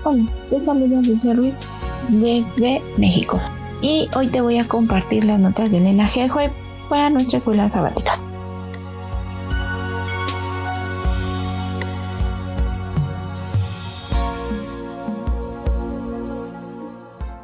Hola, te saluda Dulce Ruiz desde México y hoy te voy a compartir las notas de Elena G. White para nuestra escuela sabática.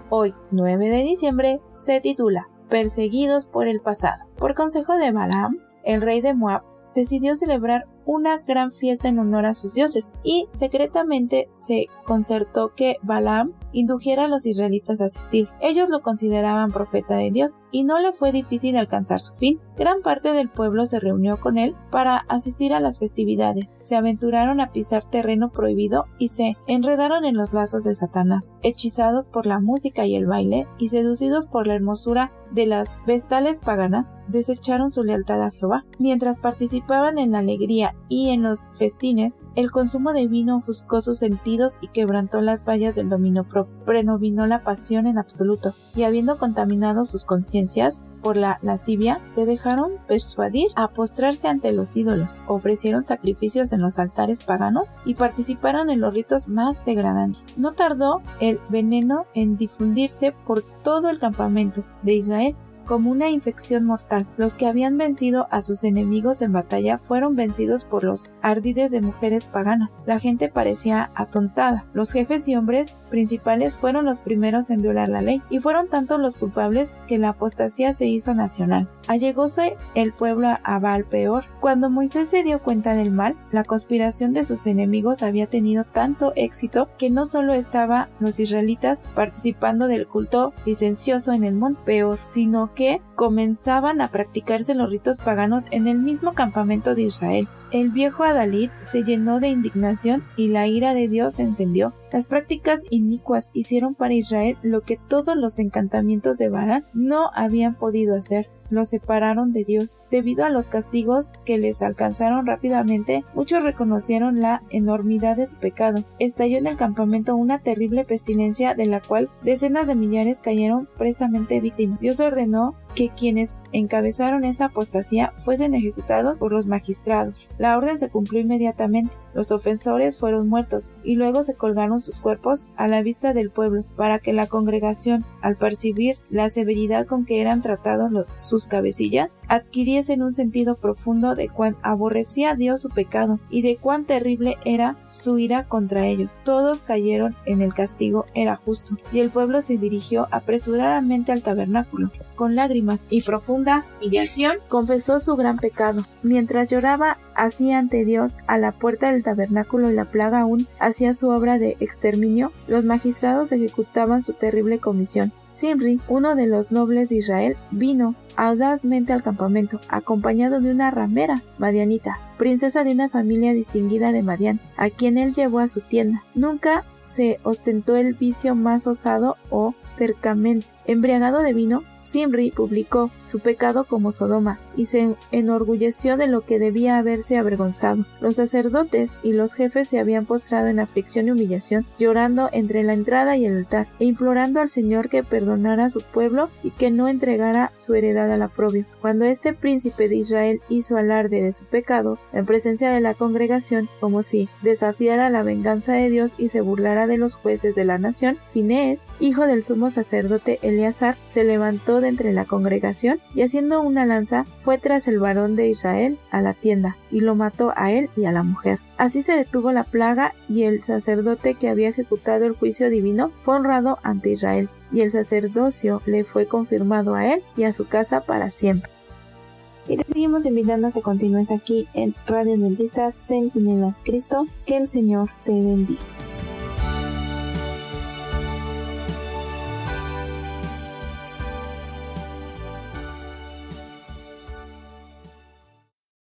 Hoy, 9 de diciembre, se titula Perseguidos por el pasado. Por consejo de Balaam, el rey de Moab decidió celebrar una gran fiesta en honor a sus dioses y secretamente se concertó que Balaam indujera a los israelitas a asistir. Ellos lo consideraban profeta de Dios y no le fue difícil alcanzar su fin. Gran parte del pueblo se reunió con él para asistir a las festividades. Se aventuraron a pisar terreno prohibido y se enredaron en los lazos de Satanás. Hechizados por la música y el baile y seducidos por la hermosura de las vestales paganas, desecharon su lealtad a Jehová. Mientras participaban en la alegría y en los festines, el consumo de vino ofuscó sus sentidos y quebrantó las vallas del dominio propio. Predominó la pasión en absoluto, y habiendo contaminado sus conciencias por la lascivia, se dejaron persuadir a postrarse ante los ídolos, ofrecieron sacrificios en los altares paganos y participaron en los ritos más degradantes. No tardó el veneno en difundirse por todo el campamento de Israel como una infección mortal. Los que habían vencido a sus enemigos en batalla fueron vencidos por los ardides de mujeres paganas. La gente parecía atontada. Los jefes y hombres principales fueron los primeros en violar la ley, y fueron tantos los culpables que la apostasía se hizo nacional. Allegóse el pueblo a Baal Peor. Cuando Moisés se dio cuenta del mal, la conspiración de sus enemigos había tenido tanto éxito que no solo estaban los israelitas participando del culto licencioso en el monte Peor, sino que comenzaban a practicarse los ritos paganos en el mismo campamento de Israel. El viejo Adalid se llenó de indignación y la ira de Dios se encendió. Las prácticas inicuas hicieron para Israel lo que todos los encantamientos de Balaam no habían podido hacer. Los separaron de Dios. Debido a los castigos que les alcanzaron rápidamente, muchos reconocieron la enormidad de su pecado. Estalló en el campamento una terrible pestilencia de la cual decenas de millares cayeron prestamente víctimas. Dios ordenó que quienes encabezaron esa apostasía fuesen ejecutados por los magistrados. La orden se cumplió inmediatamente. Los ofensores fueron muertos y luego se colgaron sus cuerpos a la vista del pueblo para que la congregación, al percibir la severidad con que eran tratados sus cabecillas, adquiriesen un sentido profundo de cuán aborrecía Dios su pecado y de cuán terrible era su ira contra ellos. Todos cayeron en el castigo era justo, y el pueblo se dirigió apresuradamente al tabernáculo. Con lágrimas y profunda humillación confesó su gran pecado. Mientras lloraba así ante Dios a la puerta del tabernáculo y la plaga aún hacía su obra de exterminio, los magistrados ejecutaban su terrible comisión. Zimri, uno de los nobles de Israel, vino audazmente al campamento, acompañado de una ramera madianita, princesa de una familia distinguida de Madián, a quien él llevó a su tienda. Nunca se ostentó el vicio más osado o tercamente. Embriagado de vino, Zimri publicó su pecado como Sodoma y se enorgulleció de lo que debía haberse avergonzado. Los sacerdotes y los jefes se habían postrado en aflicción y humillación, llorando entre la entrada y el altar, e implorando al Señor que perdonara a su pueblo y que no entregara su heredad al oprobio. Cuando este príncipe de Israel hizo alarde de su pecado en presencia de la congregación, como si desafiara la venganza de Dios y se burlara de los jueces de la nación, Finehés, hijo del sumo sacerdote Eleazar, se levantó de entre la congregación y haciendo una lanza fue tras el varón de Israel a la tienda y lo mató a él y a la mujer. Así se detuvo la plaga y el sacerdote que había ejecutado el juicio divino fue honrado ante Israel, y el sacerdocio le fue confirmado a él y a su casa para siempre. Y te seguimos invitando a que continúes aquí en Radio Adventista Centinelas Cristo. Que el Señor te bendiga.